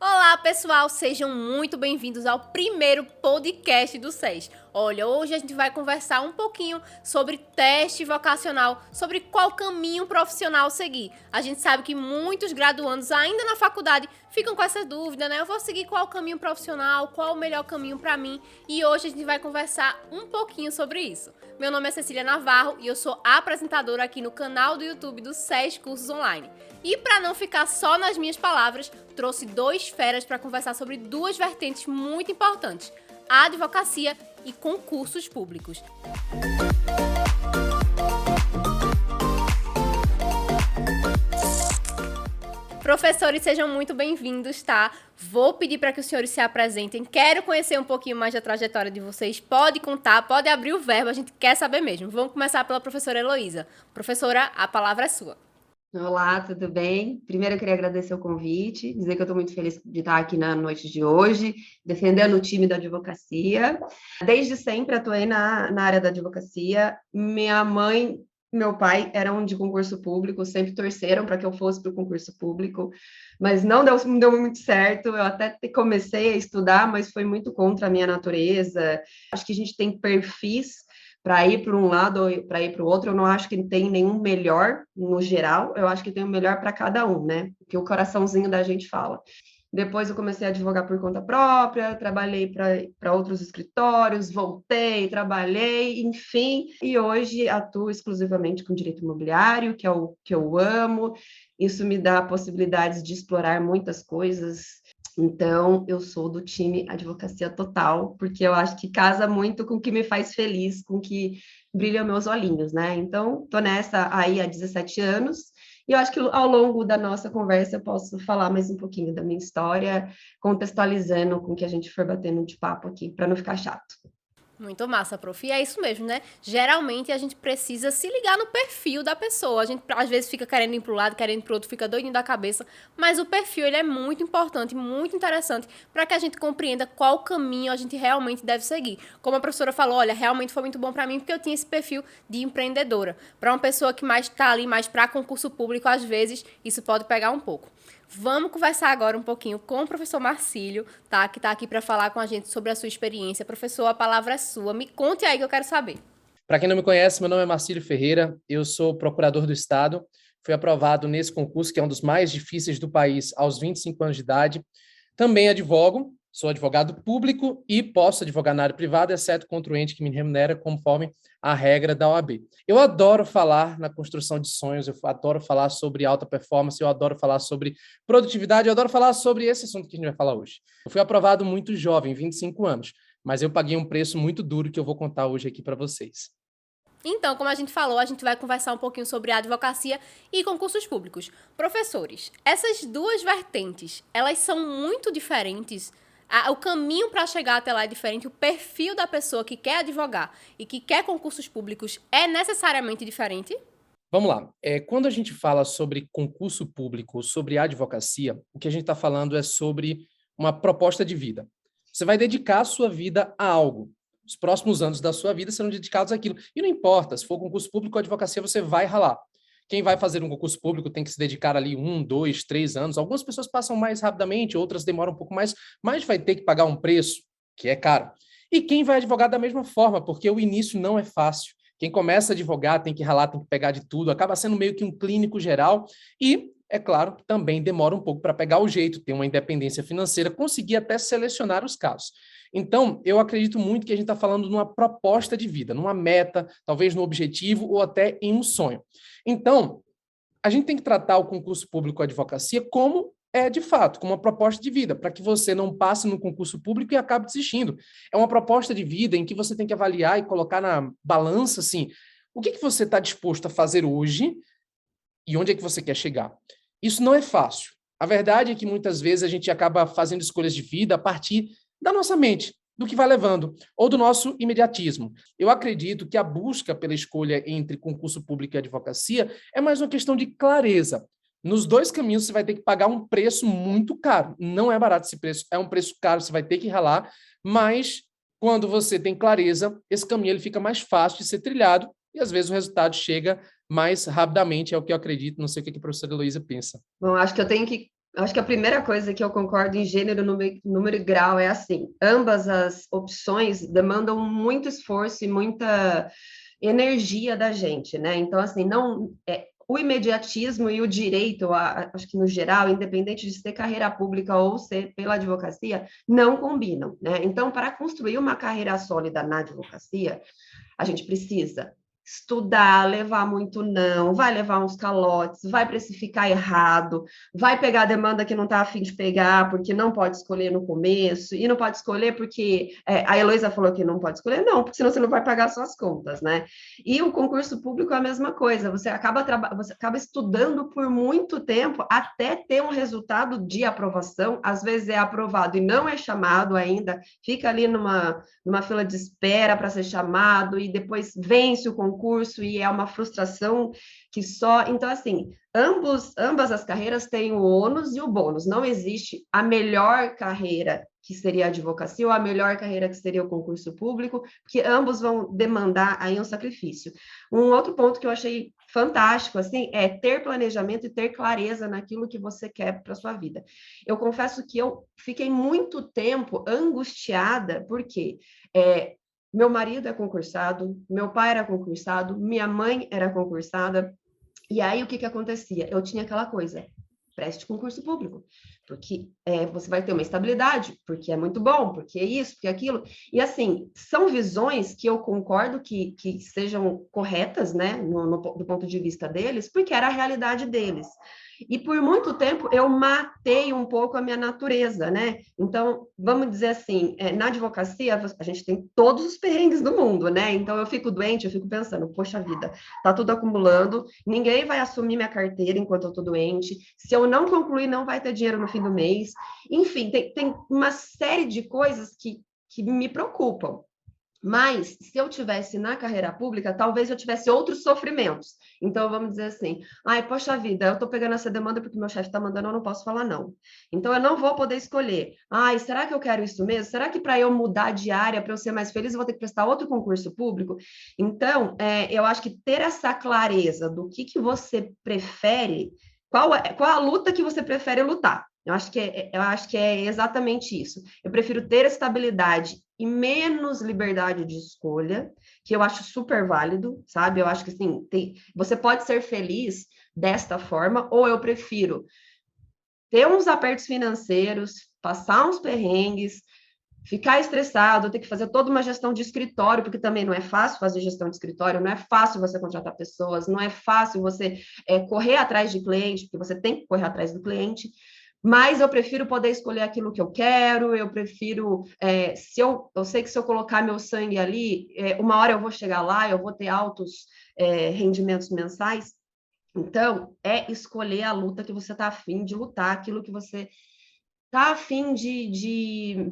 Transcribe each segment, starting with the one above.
Olá, pessoal, sejam muito bem-vindos ao primeiro podcast do SES. Olha, hoje a gente vai conversar um pouquinho sobre teste vocacional, sobre qual caminho profissional seguir. A gente sabe que muitos graduandos ainda na faculdade ficam com essa dúvida, né? Eu vou seguir qual caminho profissional, qual o melhor caminho para mim? E hoje a gente vai conversar um pouquinho sobre isso. Meu nome é Cecília Navarro e eu sou apresentadora aqui no canal do YouTube do SES Cursos Online. E para não ficar só nas minhas palavras, trouxe dois feras para conversar sobre duas vertentes muito importantes: a advocacia e concursos públicos. Professores, sejam muito bem-vindos, tá? Vou pedir para que os senhores se apresentem. Quero conhecer um pouquinho mais da trajetória de vocês. Pode contar, pode abrir o verbo, a gente quer saber mesmo. Vamos começar pela professora Heloísa. Professora, a palavra é sua. Olá, tudo bem? Primeiro eu queria agradecer o convite, dizer que eu estou muito feliz de estar aqui na noite de hoje, defendendo o time da advocacia. Desde sempre atuei na área da advocacia. Minha mãe e meu pai eram de concurso público, sempre torceram para que eu fosse para o concurso público, mas não deu muito certo. Eu até comecei a estudar, mas foi muito contra a minha natureza. Acho que a gente tem perfis para ir para um lado ou para ir para o outro. Eu não acho que tem nenhum melhor no geral, eu acho que tem o melhor para cada um, né? Que o coraçãozinho da gente fala. Depois eu comecei a advogar por conta própria, trabalhei para outros escritórios, voltei, trabalhei, enfim, e hoje atuo exclusivamente com direito imobiliário, que é o que eu amo. Isso me dá possibilidades de explorar muitas coisas. Então, eu sou do time Advocacia Total, porque eu acho que casa muito com o que me faz feliz, com o que brilham meus olhinhos, né? Então, tô nessa aí há 17 anos, e eu acho que ao longo da nossa conversa eu posso falar mais um pouquinho da minha história, contextualizando com o que a gente for batendo de papo aqui, para não ficar chato. Muito massa, prof. E é isso mesmo, né? Geralmente a gente precisa se ligar no perfil da pessoa. A gente às vezes fica querendo ir para um lado, querendo ir para o outro, fica doidinho da cabeça. Mas o perfil ele é muito importante, muito interessante para que a gente compreenda qual caminho a gente realmente deve seguir. Como a professora falou, olha, realmente foi muito bom para mim porque eu tinha esse perfil de empreendedora. Para uma pessoa que mais está ali mais para concurso público, às vezes isso pode pegar um pouco. Vamos conversar agora um pouquinho com o professor Marcílio, tá? Que está aqui para falar com a gente sobre a sua experiência. Professor, a palavra é sua. Me conte aí que eu quero saber. Para quem não me conhece, meu nome é Marcílio Ferreira, eu sou procurador do Estado, fui aprovado nesse concurso, que é um dos mais difíceis do país, aos 25 anos de idade. Também advogo, sou advogado público e posso advogar na área privada, exceto contra o ente que me remunera, conforme a regra da OAB. Eu adoro falar na construção de sonhos, eu adoro falar sobre alta performance, eu adoro falar sobre produtividade, eu adoro falar sobre esse assunto que a gente vai falar hoje. Eu fui aprovado muito jovem, 25 anos, mas eu paguei um preço muito duro que eu vou contar hoje aqui para vocês. Então, como a gente falou, a gente vai conversar um pouquinho sobre a advocacia e concursos públicos. Professores, essas duas vertentes, elas são muito diferentes. O caminho para chegar até lá é diferente, o perfil da pessoa que quer advogar e que quer concursos públicos é necessariamente diferente? Vamos lá. Quando a gente fala sobre concurso público, sobre advocacia, o que a gente está falando é sobre uma proposta de vida. Você vai dedicar a sua vida a algo. Os próximos anos da sua vida serão dedicados àquilo. E não importa, se for concurso público ou advocacia, você vai ralar. Quem vai fazer um concurso público tem que se dedicar ali 1, 2, 3 anos. Algumas pessoas passam mais rapidamente, outras demoram um pouco mais, mas vai ter que pagar um preço que é caro. E quem vai advogar da mesma forma, porque o início não é fácil. Quem começa a advogar tem que ralar, tem que pegar de tudo, acaba sendo meio que um clínico geral e, é claro, também demora um pouco para pegar o jeito, ter uma independência financeira, conseguir até selecionar os casos. Então, eu acredito muito que a gente está falando numa proposta de vida, numa meta, talvez no objetivo ou até em um sonho. Então, a gente tem que tratar o concurso público e a advocacia como de fato, como uma proposta de vida, para que você não passe no concurso público e acabe desistindo. É uma proposta de vida em que você tem que avaliar e colocar na balança, assim, o que você está disposto a fazer hoje e onde é que você quer chegar. Isso não é fácil. A verdade é que muitas vezes a gente acaba fazendo escolhas de vida a partir da nossa mente, do que vai levando, ou do nosso imediatismo. Eu acredito que a busca pela escolha entre concurso público e advocacia é mais uma questão de clareza. Nos dois caminhos você vai ter que pagar um preço muito caro. Não é barato esse preço, é um preço caro, você vai ter que ralar, mas quando você tem clareza, esse caminho ele fica mais fácil de ser trilhado e às vezes o resultado chega mais rapidamente, é o que eu acredito. Não sei o que a professora Heloísa pensa. Bom, acho que eu tenho que Eu acho que a primeira coisa que eu concordo em gênero, número e grau é assim: ambas as opções demandam muito esforço e muita energia da gente, né? Então, assim, não o imediatismo e o direito, acho que no geral, independente de ser carreira pública ou ser pela advocacia, não combinam, né? Então, para construir uma carreira sólida na advocacia, a gente precisa estudar, levar muito não, vai levar uns calotes, vai precificar errado, vai pegar a demanda que não está a fim de pegar, porque não pode escolher no começo, e não pode escolher porque a Heloísa falou que não pode escolher, não, porque senão você não vai pagar suas contas, né? E o concurso público é a mesma coisa, você acaba estudando por muito tempo até ter um resultado de aprovação, às vezes é aprovado e não é chamado ainda, fica ali numa fila de espera para ser chamado, e depois vence o concurso e é uma frustração que só... Então, assim, ambas as carreiras têm o ônus e o bônus. Não existe a melhor carreira, que seria a advocacia, ou a melhor carreira, que seria o concurso público, porque ambos vão demandar aí um sacrifício. Um outro ponto que eu achei fantástico, assim, é ter planejamento e ter clareza naquilo que você quer para sua vida. Eu confesso que eu fiquei muito tempo angustiada, porque meu marido é concursado, meu pai era concursado, minha mãe era concursada, e aí o que acontecia? Eu tinha aquela coisa: preste concurso público, porque você vai ter uma estabilidade, porque é muito bom, porque é isso, porque é aquilo. E assim, são visões que eu concordo que sejam corretas, né, do ponto de vista deles, porque era a realidade deles. E por muito tempo eu matei um pouco a minha natureza, né? Então, vamos dizer assim, na advocacia a gente tem todos os perrengues do mundo, né? Então eu fico doente, eu fico pensando, poxa vida, tá tudo acumulando, ninguém vai assumir minha carteira enquanto eu tô doente, se eu não concluir, não vai ter dinheiro no fim do mês. Enfim, tem uma série de coisas que me preocupam. Mas, se eu tivesse na carreira pública, talvez eu tivesse outros sofrimentos. Então, vamos dizer assim: ai, poxa vida, eu estou pegando essa demanda porque meu chefe está mandando, eu não posso falar não. Então, eu não vou poder escolher. Ai, será que eu quero isso mesmo? Será que para eu mudar de área, para eu ser mais feliz, eu vou ter que prestar outro concurso público? Então, eu acho que ter essa clareza do que você prefere, qual a luta que você prefere lutar? Eu acho que é exatamente isso. Eu prefiro ter estabilidade e menos liberdade de escolha, que eu acho super válido, sabe? Eu acho que assim, você pode ser feliz desta forma, ou eu prefiro ter uns apertos financeiros, passar uns perrengues, ficar estressado, ter que fazer toda uma gestão de escritório, porque também não é fácil fazer gestão de escritório, não é fácil você contratar pessoas, não é fácil você correr atrás de cliente, porque você tem que correr atrás do cliente. Mas eu prefiro poder escolher aquilo que eu quero, eu prefiro, eu sei que se eu colocar meu sangue ali, uma hora eu vou chegar lá, eu vou ter altos rendimentos mensais. Então, é escolher a luta que você está afim de lutar, aquilo que você está afim de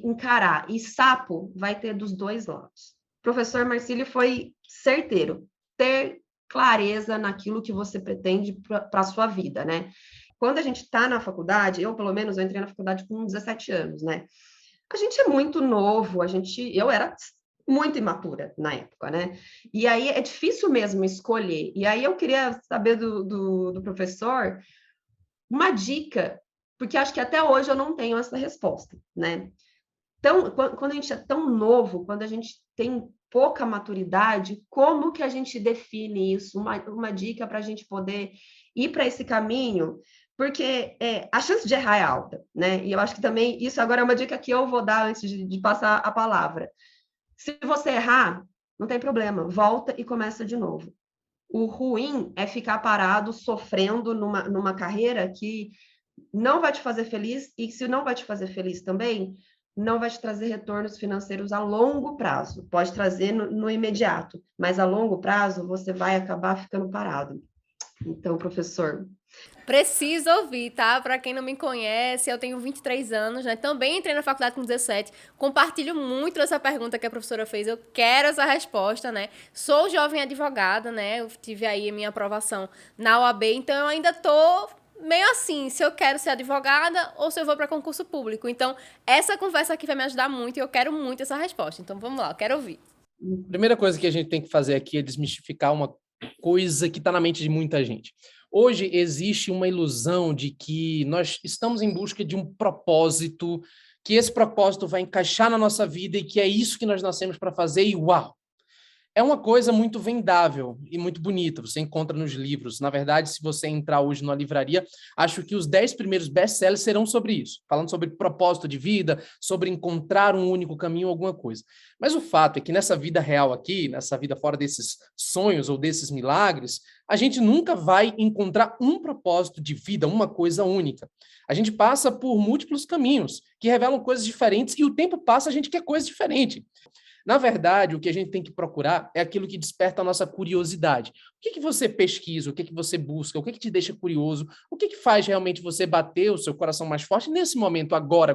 encarar. E sapo vai ter dos dois lados. O professor Marcílio foi certeiro, ter clareza naquilo que você pretende para a sua vida, né? Quando a gente está na faculdade, eu, pelo menos, eu entrei na faculdade com 17 anos, né? A gente é muito novo, eu era muito imatura na época, né? E aí é difícil mesmo escolher. E aí eu queria saber do professor uma dica, porque acho que até hoje eu não tenho essa resposta, né? Então, quando a gente é tão novo, quando a gente tem pouca maturidade, como que a gente define isso? Uma dica para a gente poder ir para esse caminho, porque a chance de errar é alta, né? E eu acho que também isso agora é uma dica que eu vou dar antes de passar a palavra. Se você errar, não tem problema, volta e começa de novo. O ruim é ficar parado, sofrendo numa carreira que não vai te fazer feliz, e se não vai te fazer feliz também, não vai te trazer retornos financeiros a longo prazo. Pode trazer no imediato, mas a longo prazo você vai acabar ficando parado. Então, professor... Preciso ouvir, tá? Para quem não me conhece, eu tenho 23 anos, né? Também entrei na faculdade com 17. Compartilho muito dessa pergunta que a professora fez. Eu quero essa resposta, né? Sou jovem advogada, né? Eu tive aí a minha aprovação na OAB, então eu ainda tô meio assim, se eu quero ser advogada ou se eu vou para concurso público. Então, essa conversa aqui vai me ajudar muito e eu quero muito essa resposta. Então, vamos lá, eu quero ouvir. Primeira coisa que a gente tem que fazer aqui é desmistificar uma coisa que está na mente de muita gente. Hoje existe uma ilusão de que nós estamos em busca de um propósito, que esse propósito vai encaixar na nossa vida e que é isso que nós nascemos para fazer e uau! É uma coisa muito vendável e muito bonita, você encontra nos livros. Na verdade, se você entrar hoje numa livraria, acho que os 10 primeiros best-sellers serão sobre isso, falando sobre propósito de vida, sobre encontrar um único caminho, alguma coisa. Mas o fato é que nessa vida real aqui, nessa vida fora desses sonhos ou desses milagres, a gente nunca vai encontrar um propósito de vida, uma coisa única. A gente passa por múltiplos caminhos que revelam coisas diferentes e o tempo passa, a gente quer coisas diferentes. Na verdade, o que a gente tem que procurar é aquilo que desperta a nossa curiosidade. O que você pesquisa, o que você busca, o que te deixa curioso, o que faz realmente você bater o seu coração mais forte nesse momento, agora.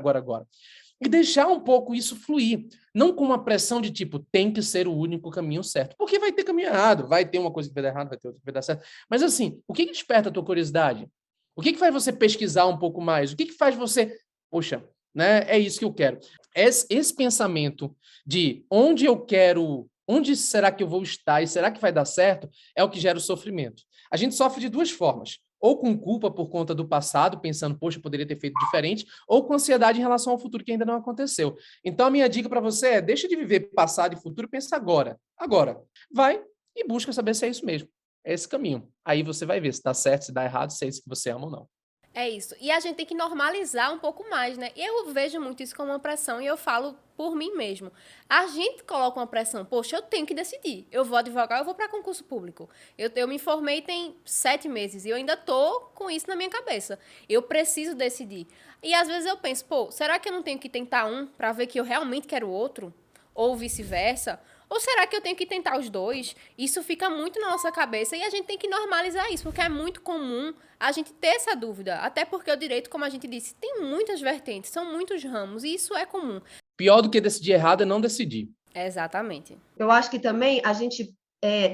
E deixar um pouco isso fluir, não com uma pressão de tipo, tem que ser o único caminho certo. Porque vai ter caminho errado, vai ter uma coisa que vai dar errado, vai ter outra que vai dar certo. Mas assim, o que desperta a tua curiosidade? O que faz você pesquisar um pouco mais? O que faz você, poxa, né, é isso que eu quero. Esse pensamento de onde será que eu vou estar e será que vai dar certo, é o que gera o sofrimento. A gente sofre de duas formas, ou com culpa por conta do passado, pensando, poxa, eu poderia ter feito diferente, ou com ansiedade em relação ao futuro que ainda não aconteceu. Então, a minha dica para você é, deixa de viver passado e futuro e pensa agora. Agora. Vai e busca saber se é isso mesmo. É esse caminho. Aí você vai ver se dá certo, se dá errado, se é isso que você ama ou não. É isso. E a gente tem que normalizar um pouco mais, né? Eu vejo muito isso como uma pressão e eu falo por mim mesmo. A gente coloca uma pressão. Poxa, eu tenho que decidir. Eu vou advogar, eu vou para concurso público. Eu me formei tem 7 meses e eu ainda tô com isso na minha cabeça. Eu preciso decidir. E às vezes eu penso, pô, será que eu não tenho que tentar um para ver que eu realmente quero outro? Ou vice-versa? Ou será que eu tenho que tentar os dois? Isso fica muito na nossa cabeça e a gente tem que normalizar isso, porque é muito comum a gente ter essa dúvida. Até porque o direito, como a gente disse, tem muitas vertentes, são muitos ramos, e isso é comum. Pior do que decidir errado é não decidir. Exatamente. Eu acho que também a gente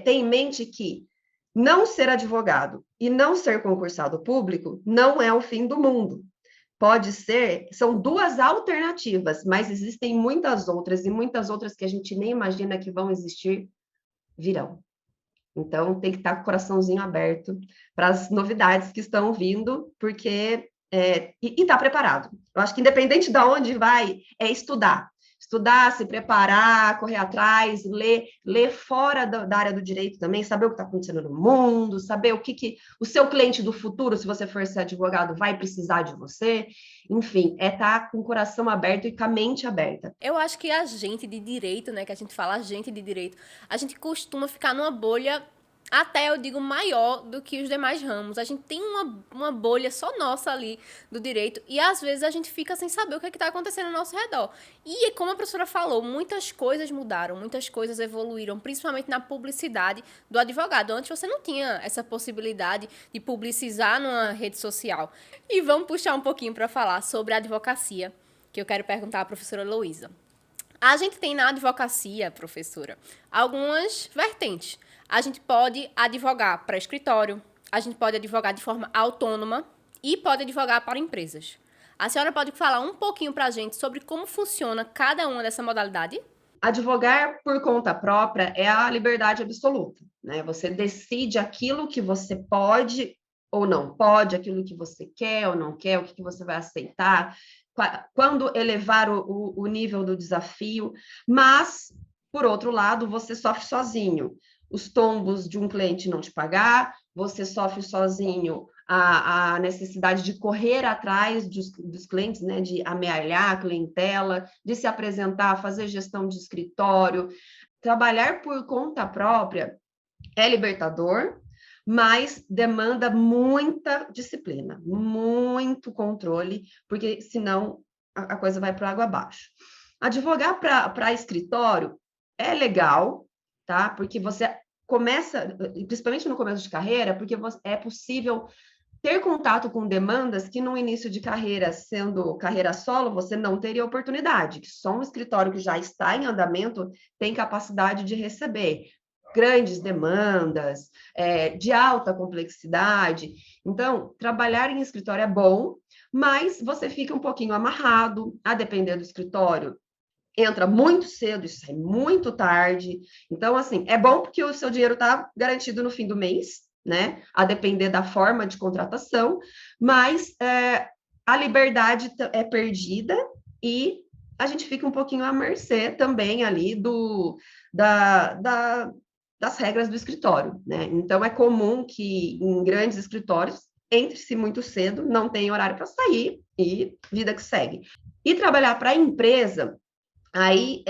tem em mente que não ser advogado e não ser concursado público não é o fim do mundo. Pode ser, são duas alternativas, mas existem muitas outras, e muitas outras que a gente nem imagina que vão existir, virão. Então, tem que estar com o coraçãozinho aberto para as novidades que estão vindo, porque... e estar preparado. Eu acho que independente de onde vai, é estudar. Estudar, se preparar, correr atrás, ler fora da área do direito também, saber o que está acontecendo no mundo, saber o que o seu cliente do futuro, se você for ser advogado, vai precisar de você. Enfim, é estar com o coração aberto e com a mente aberta. Eu acho que a gente de direito, né, que a gente fala a gente de direito, a gente costuma ficar numa bolha, até eu digo maior do que os demais ramos. A gente tem uma bolha só nossa ali do direito e às vezes a gente fica sem saber o que está acontecendo ao nosso redor. E como a professora falou, muitas coisas mudaram, muitas coisas evoluíram, principalmente na publicidade do advogado. Antes você não tinha essa possibilidade de publicizar numa rede social. E vamos puxar um pouquinho para falar sobre a advocacia, que eu quero perguntar à professora Heloísa. A gente tem na advocacia, professora, algumas vertentes. A gente pode advogar para escritório, a gente pode advogar de forma autônoma e pode advogar para empresas. A senhora pode falar um pouquinho para a gente sobre como funciona cada uma dessa modalidade? Advogar por conta própria é a liberdade absoluta, né? Você decide aquilo que você pode ou não pode, aquilo que você quer ou não quer, o que você vai aceitar, quando elevar o nível do desafio, mas, por outro lado, você sofre sozinho. Os tombos de um cliente não te pagar, você sofre sozinho a necessidade de correr atrás dos clientes, né, de amealhar a clientela, de se apresentar, fazer gestão de escritório. Trabalhar por conta própria é libertador, mas demanda muita disciplina, muito controle, porque senão a coisa vai para água abaixo. Advogar para escritório é legal, tá? Porque você começa, principalmente no começo de carreira, porque é possível ter contato com demandas que no início de carreira, sendo carreira solo, você não teria oportunidade, que só um escritório que já está em andamento tem capacidade de receber grandes demandas, de alta complexidade. Então, trabalhar em escritório é bom, mas você fica um pouquinho amarrado, a depender do escritório. Entra muito cedo e sai muito tarde. Então, assim, é bom porque o seu dinheiro está garantido no fim do mês, né? A depender da forma de contratação, mas a liberdade é perdida e a gente fica um pouquinho à mercê também ali das regras do escritório, né? Então, é comum que em grandes escritórios entre-se muito cedo, não tem horário para sair e vida que segue. E trabalhar para a empresa, aí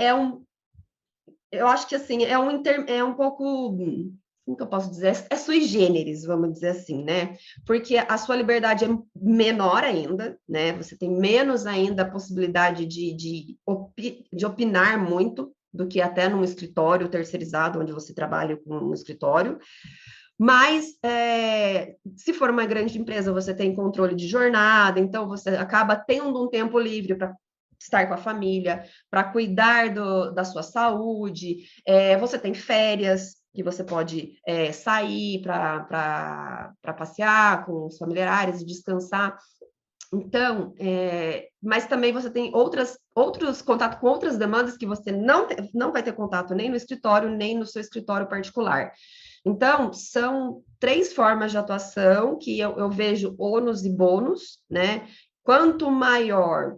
eu acho que assim, é um pouco, como que eu posso dizer? É sui generis, vamos dizer assim, né? Porque a sua liberdade é menor ainda, né? Você tem menos ainda a possibilidade de opinar muito do que até num escritório terceirizado, onde você trabalha com um escritório. Mas, se for uma grande empresa, você tem controle de jornada, então você acaba tendo um tempo livre para estar com a família, para cuidar da sua saúde, você tem férias que você pode sair para passear com os familiares e descansar. Então, mas também você tem outros contato com outras demandas que você não vai ter contato nem no escritório, nem no seu escritório particular. Então, são 3 formas de atuação que eu vejo ônus e bônus, né? Quanto maior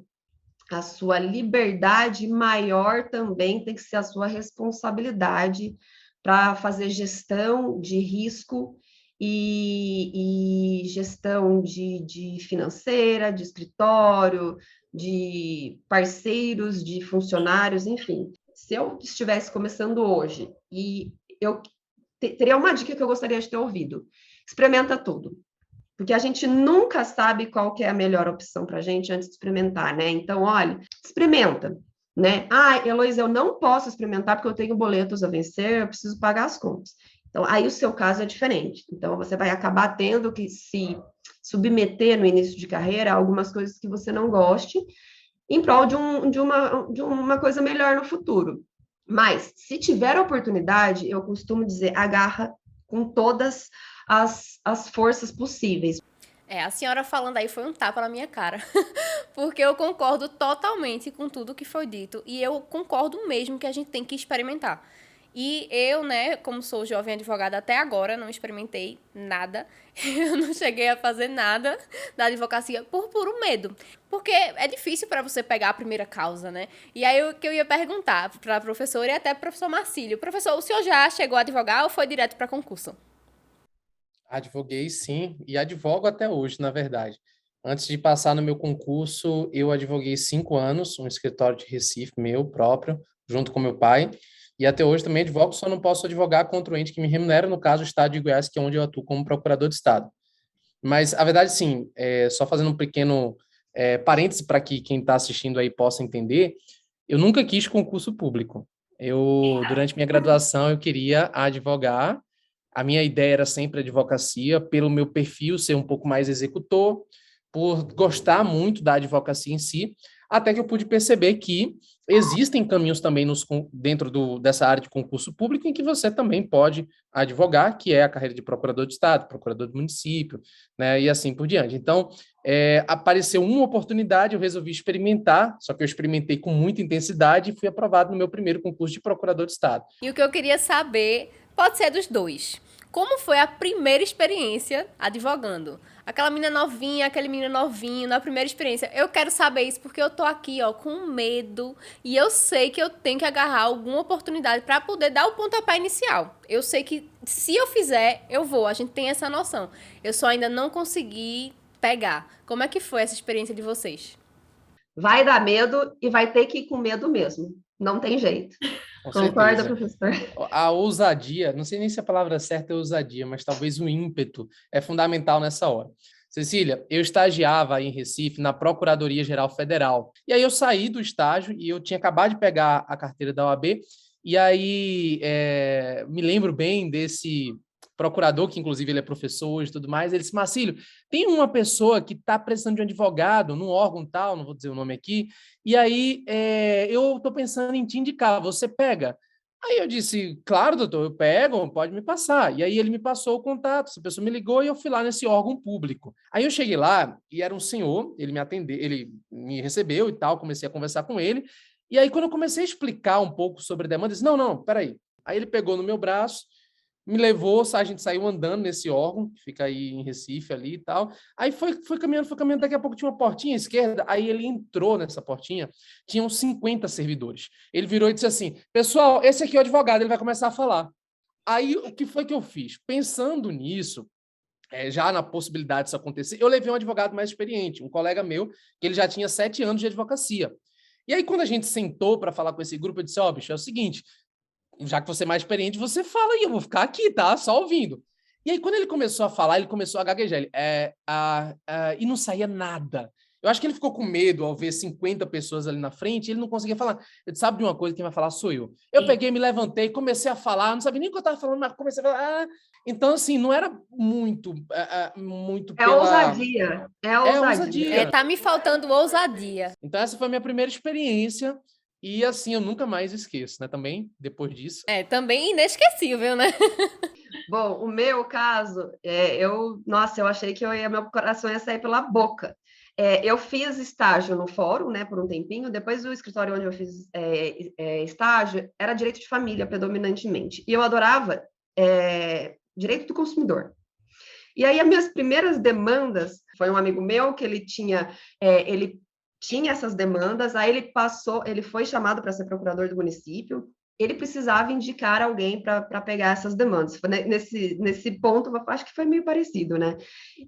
a sua liberdade, maior também tem que ser a sua responsabilidade para fazer gestão de risco e gestão de financeira, de escritório, de parceiros, de funcionários, enfim. Se eu estivesse começando hoje e eu teria uma dica que eu gostaria de ter ouvido: experimenta tudo. Porque a gente nunca sabe qual que é a melhor opção para a gente antes de experimentar, né? Então, olha, experimenta, né? Ah, Heloísa, eu não posso experimentar porque eu tenho boletos a vencer, eu preciso pagar as contas. Então, aí o seu caso é diferente. Então, você vai acabar tendo que se submeter no início de carreira a algumas coisas que você não goste, em prol de uma coisa melhor no futuro. Mas, se tiver oportunidade, eu costumo dizer, agarra com todas as forças possíveis. A senhora falando aí foi um tapa na minha cara, porque eu concordo totalmente com tudo que foi dito, e eu concordo mesmo que a gente tem que experimentar. E eu, né, como sou jovem advogada até agora, não experimentei nada, eu não cheguei a fazer nada da advocacia por puro medo, porque é difícil para você pegar a primeira causa, né? E aí o que eu ia perguntar para a professora e até para o professor Marcílio: professor, o senhor já chegou a advogar ou foi direto para concurso? Advoguei, sim, e advogo até hoje, na verdade. Antes de passar no meu concurso, eu advoguei 5 anos, um escritório de Recife meu próprio, junto com meu pai, e até hoje também advogo, só não posso advogar contra o ente que me remunera, no caso, o Estado de Goiás, que é onde eu atuo como procurador de Estado. Mas a verdade, sim, só fazendo um pequeno parêntese para que quem está assistindo aí possa entender, eu nunca quis concurso público. Durante minha graduação, eu queria advogar. A minha ideia era sempre a advocacia, pelo meu perfil ser um pouco mais executor, por gostar muito da advocacia em si, até que eu pude perceber que existem caminhos também dentro dessa área de concurso público em que você também pode advogar, que é a carreira de procurador de Estado, procurador do município, né, e assim por diante. Então, apareceu uma oportunidade, eu resolvi experimentar, só que eu experimentei com muita intensidade e fui aprovado no meu primeiro concurso de procurador de Estado. E o que eu queria saber, pode ser dos dois: como foi a primeira experiência advogando? Aquela menina novinha, aquele menino novinho, na primeira experiência. Eu quero saber isso porque eu tô aqui, ó, com medo, e eu sei que eu tenho que agarrar alguma oportunidade para poder dar o pontapé inicial. Eu sei que se eu fizer, eu vou, a gente tem essa noção. Eu só ainda não consegui pegar. Como é que foi essa experiência de vocês? Vai dar medo e vai ter que ir com medo mesmo. Não tem jeito. Com Concorda, certeza. professor? A ousadia, não sei nem se a palavra certa é ousadia, mas talvez o ímpeto é fundamental nessa hora. Cecília, eu estagiava em Recife na Procuradoria-Geral Federal. E aí eu saí do estágio e eu tinha acabado de pegar a carteira da OAB. E aí me lembro bem desse procurador, que inclusive ele é professor hoje e tudo mais. Ele disse: Marcílio, tem uma pessoa que está precisando de um advogado num órgão tal, não vou dizer o nome aqui, e aí eu estou pensando em te indicar, você pega? Aí eu disse: claro, doutor, eu pego, pode me passar. E aí ele me passou o contato, essa pessoa me ligou e eu fui lá nesse órgão público. Aí eu cheguei lá e era um senhor, ele me atendeu, ele me recebeu e tal, comecei a conversar com ele. E aí quando eu comecei a explicar um pouco sobre a demanda, ele disse: não, peraí. Aí ele pegou no meu braço me levou, a gente saiu andando nesse órgão, que fica aí em Recife ali e tal. Aí foi caminhando, daqui a pouco tinha uma portinha à esquerda, aí ele entrou nessa portinha, tinham 50 servidores. Ele virou e disse assim, pessoal, esse aqui é o advogado, ele vai começar a falar. Aí, o que foi que eu fiz? Pensando nisso, já na possibilidade disso acontecer, eu levei um advogado mais experiente, um colega meu, que ele já tinha 7 anos de advocacia. E aí, quando a gente sentou para falar com esse grupo, eu disse, ó, bicho, é o seguinte, já que você é mais experiente, você fala aí, eu vou ficar aqui, tá? Só ouvindo. E aí, quando ele começou a falar, ele começou a gaguejar, e não saía nada. Eu acho que ele ficou com medo ao ver 50 pessoas ali na frente, ele não conseguia falar. Eu disse, sabe de uma coisa, quem vai falar sou eu. Eu peguei, me levantei, comecei a falar, não sabia nem o que eu estava falando, mas comecei a falar. Então, assim, não era muito pela... ousadia. É ousadia. Tá me faltando ousadia. Então, essa foi a minha primeira experiência. E, assim, eu nunca mais esqueço, né? Também, depois disso. Também inesquecível, né? Bom, o meu caso, eu achei que meu coração ia sair pela boca. Eu fiz estágio no fórum, né, por um tempinho. Depois do escritório onde eu fiz estágio, era direito de família, predominantemente. E eu adorava direito do consumidor. E aí, as minhas primeiras demandas, foi um amigo meu que ele tinha essas demandas, aí ele foi chamado para ser procurador do município, ele precisava indicar alguém para pegar essas demandas. Nesse ponto, eu acho que foi meio parecido, né?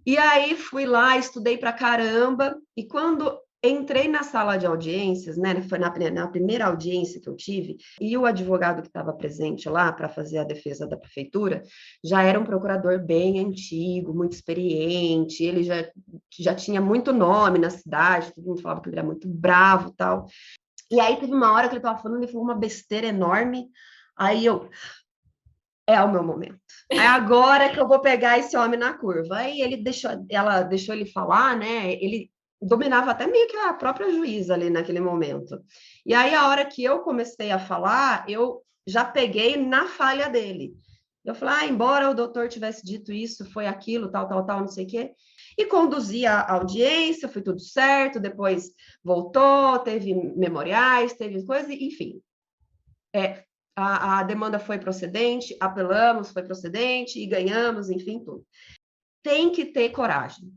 E aí fui lá, estudei para caramba, e quando entrei na sala de audiências, né? Foi na primeira audiência que eu tive, e o advogado que estava presente lá para fazer a defesa da prefeitura já era um procurador bem antigo, muito experiente, ele já tinha muito nome na cidade, todo mundo falava que ele era muito bravo e tal. E aí teve uma hora que ele estava falando, ele falou uma besteira enorme, aí é o meu momento. É agora que eu vou pegar esse homem na curva. Aí ela deixou ele falar, né? Ele dominava até meio que a própria juíza ali naquele momento. E aí, a hora que eu comecei a falar, eu já peguei na falha dele. Eu falei, embora o doutor tivesse dito isso, foi aquilo, tal, não sei o quê. E conduzi a audiência, foi tudo certo, depois voltou, teve memoriais, teve coisa, enfim. A demanda foi procedente, apelamos, foi procedente, e ganhamos, enfim, tudo. Tem que ter coragem.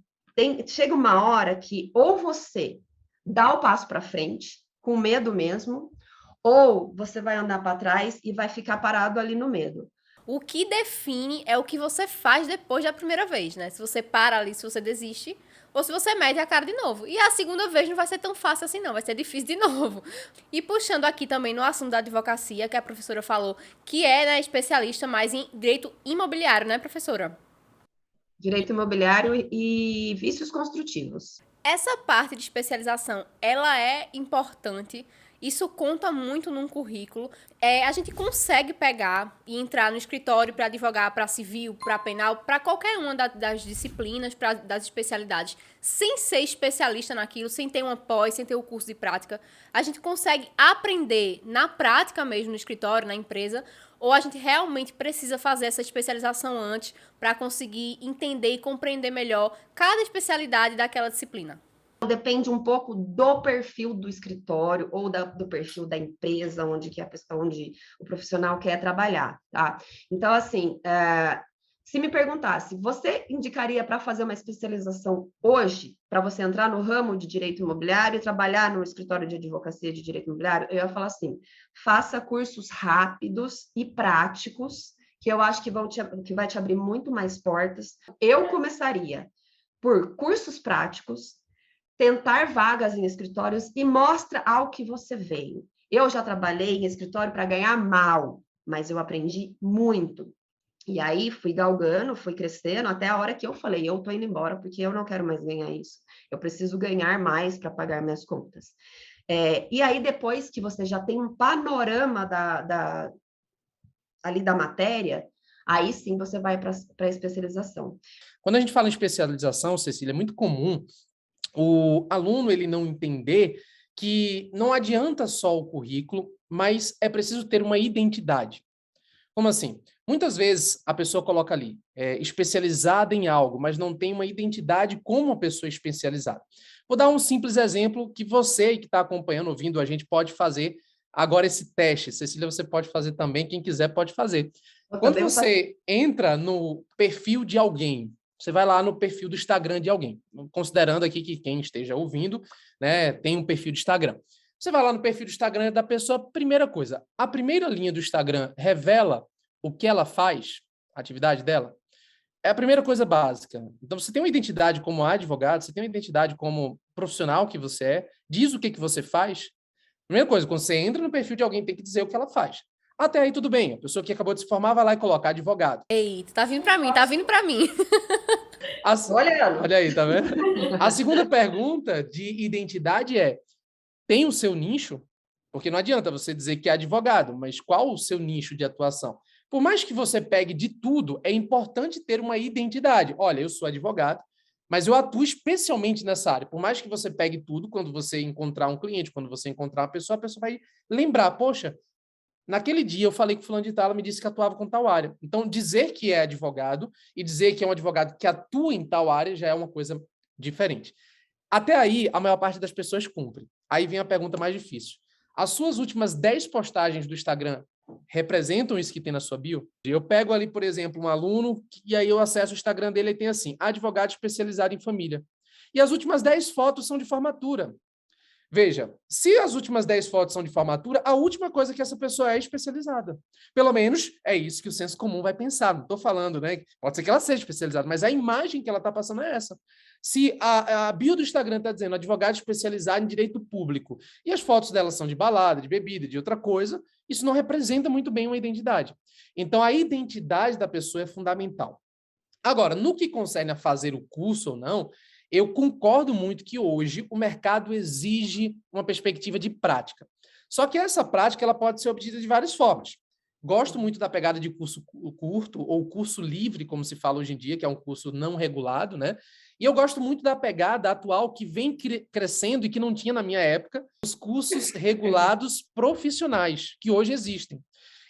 Chega uma hora que ou você dá o passo para frente, com medo mesmo, ou você vai andar para trás e vai ficar parado ali no medo. O que define é o que você faz depois da primeira vez, né? Se você para ali, se você desiste, ou se você mete a cara de novo. E a segunda vez não vai ser tão fácil assim, não. Vai ser difícil de novo. E puxando aqui também no assunto da advocacia, que a professora falou, que é, né, especialista mais em direito imobiliário, né, professora? Direito imobiliário e vícios construtivos. Essa parte de especialização, ela é importante. Isso conta muito num currículo. A gente consegue pegar e entrar no escritório para advogar para civil, para penal, para qualquer uma das disciplinas, das especialidades, sem ser especialista naquilo, sem ter uma pós, sem ter o curso de prática. A gente consegue aprender na prática mesmo, no escritório, na empresa, ou a gente realmente precisa fazer essa especialização antes para conseguir entender e compreender melhor cada especialidade daquela disciplina? Depende um pouco do perfil do escritório ou do perfil da empresa onde o profissional quer trabalhar, tá? Então, assim, se me perguntasse, você indicaria para fazer uma especialização hoje, para você entrar no ramo de direito imobiliário e trabalhar no escritório de advocacia de direito imobiliário? Eu ia falar assim, faça cursos rápidos e práticos, que eu acho que vai te abrir muito mais portas. Eu começaria por cursos práticos, tentar vagas em escritórios e mostra ao que você veio. Eu já trabalhei em escritório para ganhar mal, mas eu aprendi muito. E aí fui galgando, fui crescendo, até a hora que eu falei, eu tô indo embora porque eu não quero mais ganhar isso. Eu preciso ganhar mais para pagar minhas contas. E aí, depois que você já tem um panorama ali da matéria, aí sim você vai para a especialização. Quando a gente fala em especialização, Cecília, é muito comum o aluno ele não entender que não adianta só o currículo, mas é preciso ter uma identidade. Como assim? Muitas vezes a pessoa coloca ali, especializada em algo, mas não tem uma identidade como uma pessoa especializada. Vou dar um simples exemplo que você que está acompanhando, ouvindo a gente, pode fazer Agora, esse teste, Cecília, você pode fazer também, quem quiser pode fazer. Eu Quando também vou você entra no perfil de alguém, você vai lá no perfil do Instagram de alguém, considerando aqui que quem esteja ouvindo, né, tem um perfil de Instagram. Você vai lá no perfil do Instagram da pessoa, primeira coisa, a primeira linha do Instagram revela o que ela faz, a atividade dela. É a primeira coisa básica. Então, você tem uma identidade como advogado, você tem uma identidade como profissional que você é, diz o que você faz. Primeira coisa, quando você entra no perfil de alguém, tem que dizer o que ela faz. Até aí, tudo bem. A pessoa que acabou de se formar vai lá e coloca advogado. Eita, tá vindo pra mim, tá vindo pra mim. olhando. Olha aí, tá vendo? A segunda pergunta de identidade é: tem o seu nicho? Porque não adianta você dizer que é advogado, mas qual o seu nicho de atuação? Por mais que você pegue de tudo, é importante ter uma identidade. Olha, eu sou advogado, mas eu atuo especialmente nessa área. Por mais que você pegue tudo, quando você encontrar um cliente, quando você encontrar uma pessoa, a pessoa vai lembrar, poxa, naquele dia eu falei com fulano de tal, ela me disse que atuava com tal área. Então, dizer que é advogado e dizer que é um advogado que atua em tal área já é uma coisa diferente. Até aí, a maior parte das pessoas cumpre. Aí vem a pergunta mais difícil. As suas últimas 10 postagens do Instagram representam isso que tem na sua bio? Eu pego ali, por exemplo, um aluno e aí eu acesso o Instagram dele e tem assim, advogado especializado em família. E as últimas 10 fotos são de formatura. Veja, se as últimas 10 fotos são de formatura, a última coisa que essa pessoa é especializada. Pelo menos é isso que o senso comum vai pensar. Não estou falando, né? Pode ser que ela seja especializada, mas a imagem que ela está passando é essa. Se a bio do Instagram está dizendo advogado especializado em direito público e as fotos dela são de balada, de bebida, de outra coisa, isso não representa muito bem uma identidade. Então, a identidade da pessoa é fundamental. Agora, no que concerne a fazer o curso ou não, eu concordo muito que hoje o mercado exige uma perspectiva de prática. Só que essa prática ela pode ser obtida de várias formas. Gosto muito da pegada de curso curto ou curso livre, como se fala hoje em dia, que é um curso não regulado, né? E eu gosto muito da pegada atual que vem crescendo e que não tinha na minha época, os cursos regulados profissionais, que hoje existem.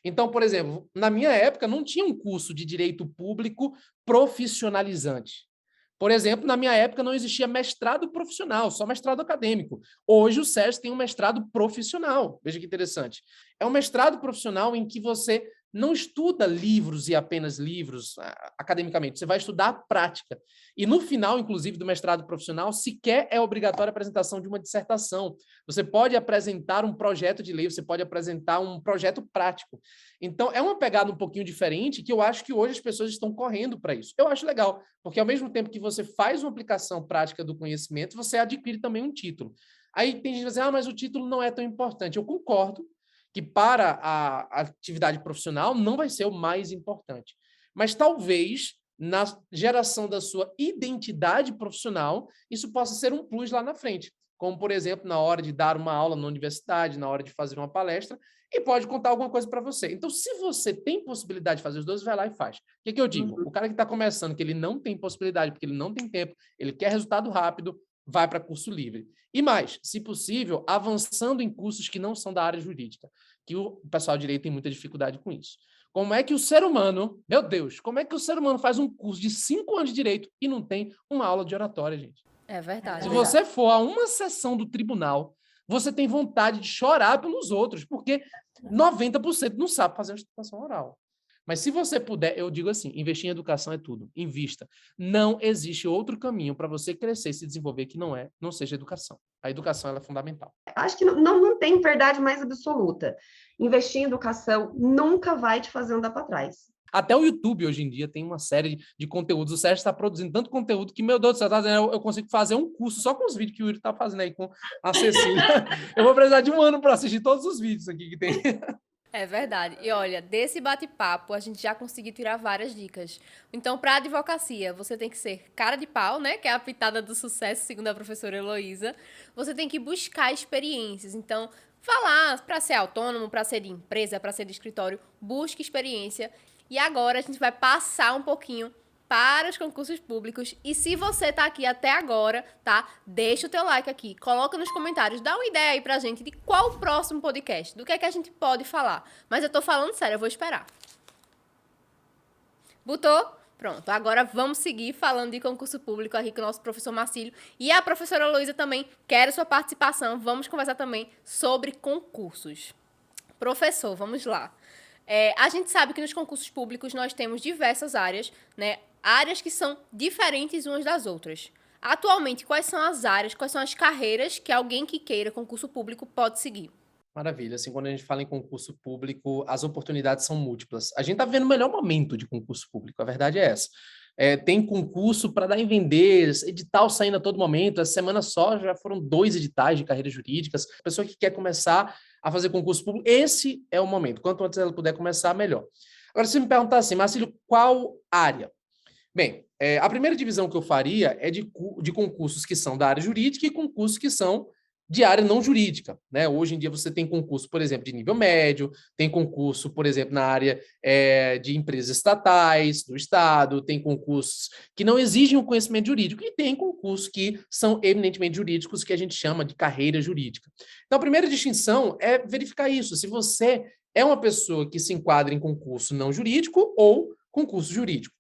Então, por exemplo, na minha época não tinha um curso de direito público profissionalizante. Por exemplo, na minha época não existia mestrado profissional, só mestrado acadêmico. Hoje o SESC tem um mestrado profissional. Veja que interessante. É um mestrado profissional em que você não estuda livros e apenas livros academicamente, você vai estudar a prática. E no final, inclusive, do mestrado profissional, sequer é obrigatória a apresentação de uma dissertação. Você pode apresentar um projeto de lei, você pode apresentar um projeto prático. Então, é uma pegada um pouquinho diferente que eu acho que hoje as pessoas estão correndo para isso. Eu acho legal, porque ao mesmo tempo que você faz uma aplicação prática do conhecimento, você adquire também um título. Aí tem gente que diz, mas o título não é tão importante. Eu concordo que para a atividade profissional não vai ser o mais importante. Mas talvez, na geração da sua identidade profissional, isso possa ser um plus lá na frente. Como, por exemplo, na hora de dar uma aula na universidade, na hora de fazer uma palestra, e pode contar alguma coisa para você. Então, se você tem possibilidade de fazer os dois, vai lá e faz. O que eu digo? O cara que está começando, que ele não tem possibilidade, porque ele não tem tempo, ele quer resultado rápido, vai para curso livre. E mais, se possível, avançando em cursos que não são da área jurídica, que o pessoal de direito tem muita dificuldade com isso. Como é que o ser humano, meu Deus, como é que o ser humano faz um curso de 5 anos de direito e não tem uma aula de oratória, gente? É verdade. Se você for a uma sessão do tribunal, você tem vontade de chorar pelos outros, porque 90% não sabe fazer uma instituição oral. Mas se você puder, eu digo assim, investir em educação é tudo. Invista. Não existe outro caminho para você crescer e se desenvolver que não seja educação. A educação ela é fundamental. Acho que não tem verdade mais absoluta. Investir em educação nunca vai te fazer andar para trás. Até o YouTube, hoje em dia, tem uma série de conteúdos. O Sérgio está produzindo tanto conteúdo que, meu Deus do céu, tá dizendo, eu consigo fazer um curso só com os vídeos que o Yuri está fazendo aí com a Cecília. Eu vou precisar de um ano para assistir todos os vídeos aqui que tem. É verdade. E olha, desse bate-papo a gente já conseguiu tirar várias dicas. Então, para a advocacia, você tem que ser cara de pau, né? Que é a pitada do sucesso, segundo a professora Heloísa. Você tem que buscar experiências. Então, falar para ser autônomo, para ser de empresa, para ser de escritório, busque experiência. E agora a gente vai passar um pouquinho para os concursos públicos. E se você tá aqui até agora, tá? Deixa o teu like aqui, coloca nos comentários, dá uma ideia aí pra gente de qual o próximo podcast, do que é que a gente pode falar. Mas eu tô falando sério, eu vou esperar. Botou? Pronto, agora vamos seguir falando de concurso público aqui com o nosso professor Marcílio. E a professora Heloísa também quer sua participação. Vamos conversar também sobre concursos. Professor, vamos lá. A gente sabe que nos concursos públicos nós temos diversas áreas, né? Áreas que são diferentes umas das outras. Atualmente, quais são as áreas, quais são as carreiras que alguém que queira concurso público pode seguir? Maravilha. Assim, quando a gente fala em concurso público, as oportunidades são múltiplas. A gente está vivendo o melhor momento de concurso público, a verdade é essa. Tem concurso para dar em vender, edital saindo a todo momento. Essa semana só já foram 2 editais de carreiras jurídicas. A pessoa que quer começar a fazer concurso público, esse é o momento. Quanto antes ela puder começar, melhor. Agora, se me perguntar assim, Marcílio, qual área? Bem, a primeira divisão que eu faria é de concursos que são da área jurídica e concursos que são de área não jurídica, né? Hoje em dia você tem concurso, por exemplo, de nível médio, tem concurso, por exemplo, na área de empresas estatais, do Estado, tem concursos que não exigem o conhecimento jurídico e tem concursos que são eminentemente jurídicos, que a gente chama de carreira jurídica. Então, a primeira distinção é verificar isso, se você é uma pessoa que se enquadra em concurso não jurídico ou concurso jurídico.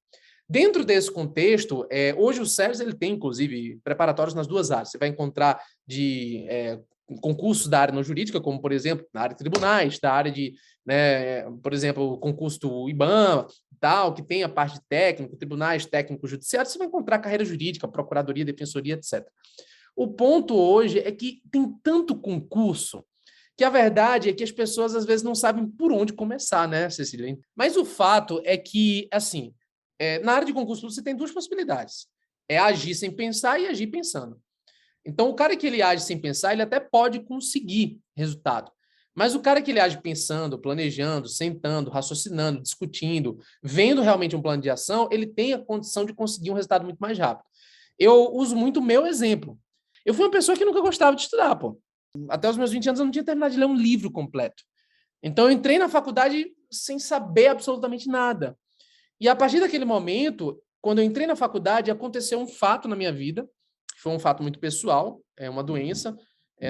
Dentro desse contexto, hoje o SERS ele tem, inclusive, preparatórios nas 2 áreas. Você vai encontrar concursos da área não jurídica, como, por exemplo, na área de tribunais, da área de, né, por exemplo, o concurso do IBAMA, tal, que tem a parte de técnico, tribunais, técnico, judiciário. Você vai encontrar carreira jurídica, procuradoria, defensoria, etc. O ponto hoje é que tem tanto concurso que a verdade é que as pessoas, às vezes, não sabem por onde começar, né, Cecília? Mas o fato é que, assim, na área de concurso público, você tem 2 possibilidades. É agir sem pensar e agir pensando. Então, o cara que ele age sem pensar, ele até pode conseguir resultado. Mas o cara que ele age pensando, planejando, sentando, raciocinando, discutindo, vendo realmente um plano de ação, ele tem a condição de conseguir um resultado muito mais rápido. Eu uso muito o meu exemplo. Eu fui uma pessoa que nunca gostava de estudar, pô. Até os meus 20 anos eu não tinha terminado de ler um livro completo. Então, eu entrei na faculdade sem saber absolutamente nada. E a partir daquele momento, quando eu entrei na faculdade, aconteceu um fato na minha vida, foi um fato muito pessoal, uma doença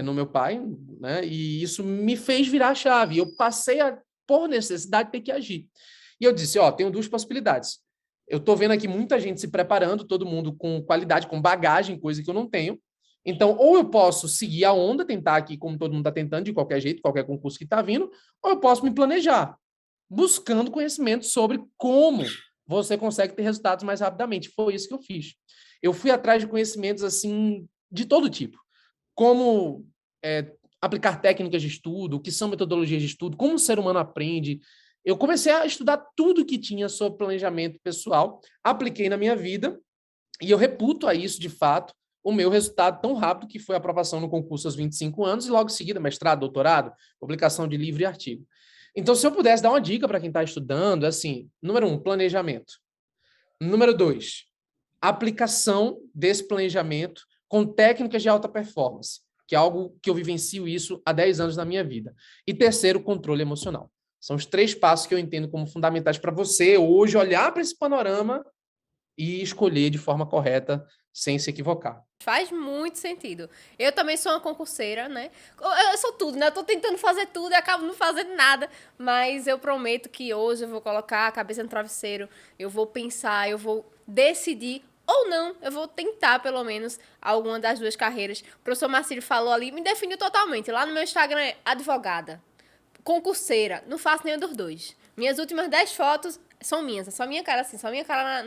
no meu pai, né? E isso me fez virar a chave. Eu passei a, por necessidade, ter que agir. E eu disse, tenho 2 possibilidades. Eu estou vendo aqui muita gente se preparando, todo mundo com qualidade, com bagagem, coisa que eu não tenho. Então, ou eu posso seguir a onda, tentar aqui, como todo mundo está tentando, de qualquer jeito, qualquer concurso que está vindo, ou eu posso me planejar, buscando conhecimento sobre como você consegue ter resultados mais rapidamente. Foi isso que eu fiz. Eu fui atrás de conhecimentos assim de todo tipo. Como aplicar técnicas de estudo, o que são metodologias de estudo, como o ser humano aprende. Eu comecei a estudar tudo que tinha sobre planejamento pessoal, apliquei na minha vida e eu reputo a isso, de fato, o meu resultado tão rápido que foi a aprovação no concurso aos 25 anos e logo em seguida mestrado, doutorado, publicação de livro e artigo. Então, se eu pudesse dar uma dica para quem está estudando, é assim, número 1, planejamento. Número 2, aplicação desse planejamento com técnicas de alta performance, que é algo que eu vivencio isso há 10 anos na minha vida. E terceiro, controle emocional. São os 3 passos que eu entendo como fundamentais para você hoje olhar para esse panorama e escolher de forma correta, sem se equivocar. Faz muito sentido. Eu também sou uma concurseira, né? Eu sou tudo, né? Eu tô tentando fazer tudo e acabo não fazendo nada. Mas eu prometo que hoje eu vou colocar a cabeça no travesseiro, eu vou pensar, eu vou decidir ou não, eu vou tentar, pelo menos, alguma das 2 carreiras. O professor Marcílio falou ali, me definiu totalmente. Lá no meu Instagram é advogada, concurseira, não faço nenhum dos 2. Minhas últimas 10 fotos são minhas, é só minha cara assim, só minha cara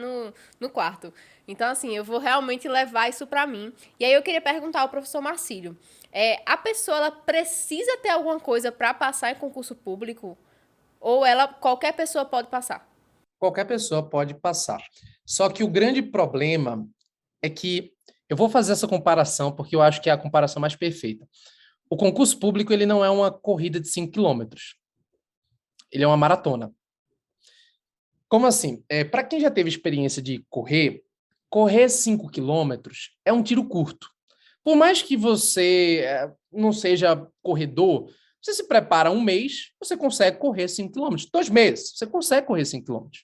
no quarto. Então, assim, eu vou realmente levar isso pra mim. E aí eu queria perguntar ao professor Marcílio, a pessoa, ela precisa ter alguma coisa para passar em concurso público? Ou qualquer pessoa pode passar? Qualquer pessoa pode passar. Só que o grande problema é que, eu vou fazer essa comparação porque eu acho que é a comparação mais perfeita. O concurso público, ele não é uma corrida de 5 quilômetros. Ele é uma maratona. Como assim? Para quem já teve experiência de correr 5 quilômetros é um tiro curto. Por mais que você não seja corredor, você se prepara 1 mês, você consegue correr 5 quilômetros. 2 meses, você consegue correr 5 quilômetros.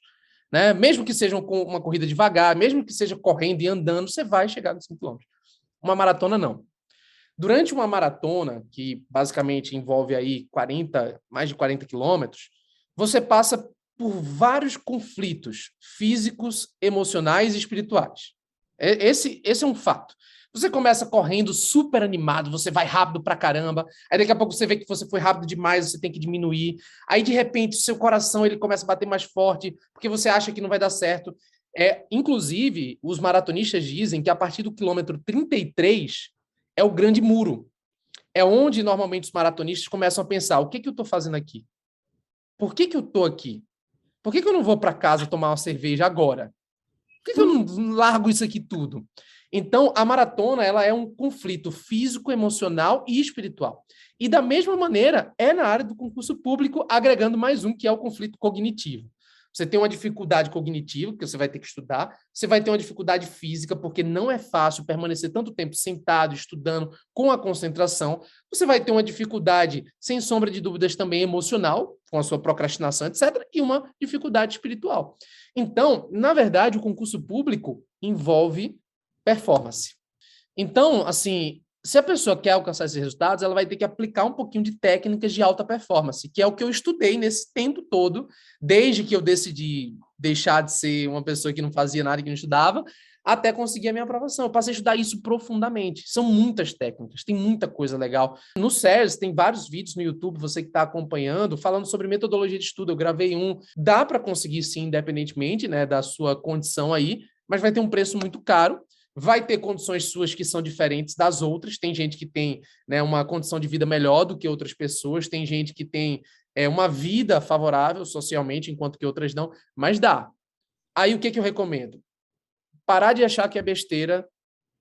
Né? Mesmo que seja uma corrida devagar, mesmo que seja correndo e andando, você vai chegar nos 5 quilômetros. Uma maratona, não. Durante uma maratona, que basicamente envolve aí mais de 40 quilômetros, você passa por vários conflitos físicos, emocionais e espirituais. Esse é um fato. Você começa correndo super animado, você vai rápido pra caramba, aí daqui a pouco você vê que você foi rápido demais, você tem que diminuir, aí de repente o seu coração ele começa a bater mais forte, porque você acha que não vai dar certo. Inclusive, os maratonistas dizem que a partir do quilômetro 33 é o grande muro. É onde normalmente os maratonistas começam a pensar, o que eu estou fazendo aqui? Por que eu estou aqui? Por que eu não vou para casa tomar uma cerveja agora? Por que eu não largo isso aqui tudo? Então, a maratona ela é um conflito físico, emocional e espiritual. E, da mesma maneira, é na área do concurso público, agregando mais um, que é o conflito cognitivo. Você tem uma dificuldade cognitiva, porque você vai ter que estudar, você vai ter uma dificuldade física, porque não é fácil permanecer tanto tempo sentado, estudando, com a concentração. Você vai ter uma dificuldade, sem sombra de dúvidas, também emocional, com a sua procrastinação, etc., e uma dificuldade espiritual. Então, na verdade, o concurso público envolve performance. Então, assim, se a pessoa quer alcançar esses resultados, ela vai ter que aplicar um pouquinho de técnicas de alta performance, que é o que eu estudei nesse tempo todo, desde que eu decidi deixar de ser uma pessoa que não fazia nada, que não estudava, até conseguir a minha aprovação. Eu passei a estudar isso profundamente. São muitas técnicas, tem muita coisa legal. No SERS, tem vários vídeos no YouTube, você que está acompanhando, falando sobre metodologia de estudo. Eu gravei um. Dá para conseguir, sim, independentemente, né, da sua condição aí, mas vai ter um preço muito caro. Vai ter condições suas que são diferentes das outras. Tem gente que tem, né, uma condição de vida melhor do que outras pessoas. Tem gente que tem uma vida favorável socialmente, enquanto que outras não. Mas dá. Aí o que eu recomendo? Parar de achar que é besteira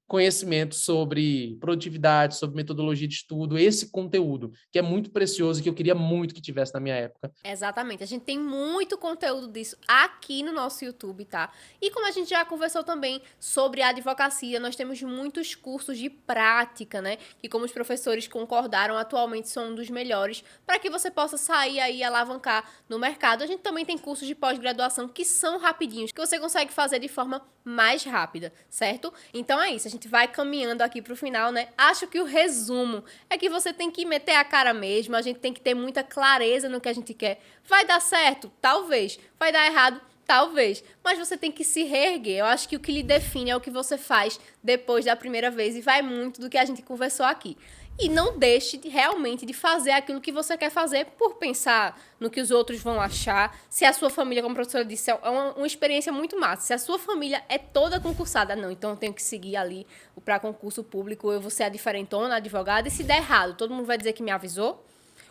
conhecimento sobre produtividade, sobre metodologia de estudo, esse conteúdo, que é muito precioso e que eu queria muito que tivesse na minha época. Exatamente. A gente tem muito conteúdo disso aqui no nosso YouTube, tá? E como a gente já conversou também sobre a advocacia, nós temos muitos cursos de prática, né? Que, como os professores concordaram, atualmente são um dos melhores para que você possa sair aí e alavancar no mercado. A gente também tem cursos de pós-graduação que são rapidinhos, que você consegue fazer de forma mais rápida, certo? Então é isso, a gente vai caminhando aqui pro final, né? Acho que o resumo é que você tem que meter a cara mesmo, a gente tem que ter muita clareza no que a gente quer. Vai dar certo? Talvez. Vai dar errado? Talvez. Mas você tem que se reerguer. Eu acho que o que lhe define é o que você faz depois da primeira vez e vai muito do que a gente conversou aqui. E não deixe realmente de fazer aquilo que você quer fazer por pensar no que os outros vão achar. Se a sua família, como a professora disse, é uma experiência muito massa. Se a sua família é toda concursada, não, então eu tenho que seguir ali para concurso público, eu vou ser a diferentona, a advogada, e se der errado, todo mundo vai dizer que me avisou.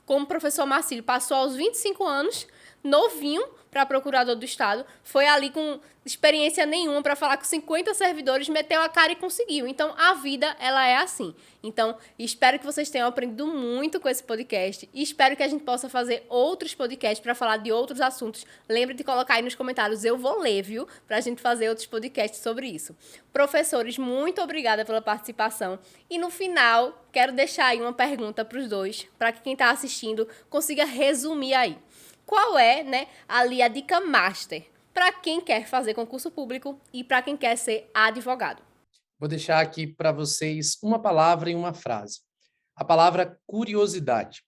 Como o professor Marcílio passou aos 25 anos, novinho, para procurador do Estado, foi ali com experiência nenhuma para falar com 50 servidores, meteu a cara e conseguiu. Então, a vida, ela é assim. Então, espero que vocês tenham aprendido muito com esse podcast e espero que a gente possa fazer outros podcasts para falar de outros assuntos. Lembre de colocar aí nos comentários, eu vou ler, viu? Para a gente fazer outros podcasts sobre isso. Professores, muito obrigada pela participação. E no final, quero deixar aí uma pergunta para os dois, para que quem está assistindo consiga resumir aí. Qual é, né, ali a dica master para quem quer fazer concurso público e para quem quer ser advogado? Vou deixar aqui para vocês uma palavra e uma frase. A palavra curiosidade.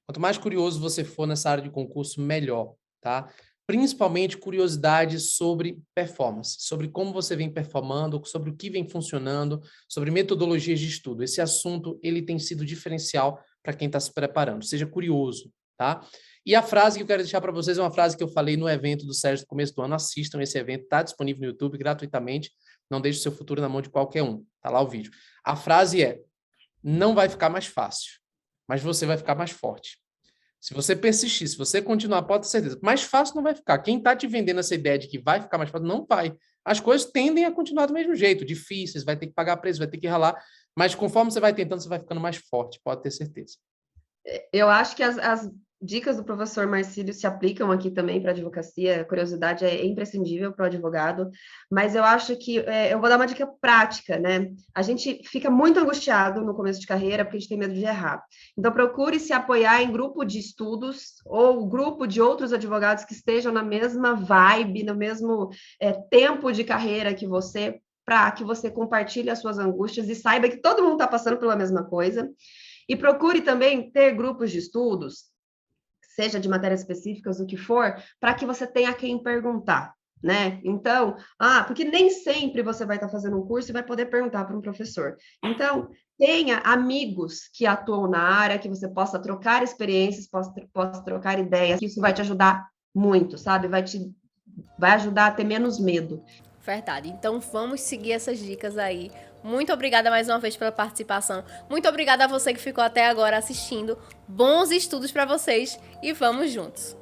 Quanto mais curioso você for nessa área de concurso, melhor, tá? Principalmente curiosidade sobre performance, sobre como você vem performando, sobre o que vem funcionando, sobre metodologias de estudo. Esse assunto, ele tem sido diferencial para quem está se preparando. Seja curioso, tá? E a frase que eu quero deixar para vocês é uma frase que eu falei no evento do Sérgio no começo do ano. Assistam esse evento, está disponível no YouTube gratuitamente. Não deixe o seu futuro na mão de qualquer um. Está lá o vídeo. A frase é: não vai ficar mais fácil, mas você vai ficar mais forte. Se você persistir, se você continuar, pode ter certeza. Mais fácil não vai ficar. Quem está te vendendo essa ideia de que vai ficar mais fácil, não vai. As coisas tendem a continuar do mesmo jeito, difíceis, vai ter que pagar preço, vai ter que ralar. Mas conforme você vai tentando, você vai ficando mais forte, pode ter certeza. Eu acho que as dicas do professor Marcílio se aplicam aqui também para a advocacia. A curiosidade é imprescindível para o advogado, mas eu acho que eu vou dar uma dica prática, né? A gente fica muito angustiado no começo de carreira porque a gente tem medo de errar. Então, procure se apoiar em grupo de estudos ou grupo de outros advogados que estejam na mesma vibe, no mesmo tempo de carreira que você, para que você compartilhe as suas angústias e saiba que todo mundo está passando pela mesma coisa. E procure também ter grupos de estudos, seja de matérias específicas, o que for, para que você tenha quem perguntar. né? Então, porque nem sempre você vai estar fazendo um curso e vai poder perguntar para um professor. Então, tenha amigos que atuam na área, que você possa trocar experiências, possa trocar ideias, isso vai te ajudar muito, sabe? Vai ajudar a ter menos medo. Verdade. Então vamos seguir essas dicas aí. Muito obrigada mais uma vez pela participação. Muito obrigada a você que ficou até agora assistindo. Bons estudos para vocês e vamos juntos.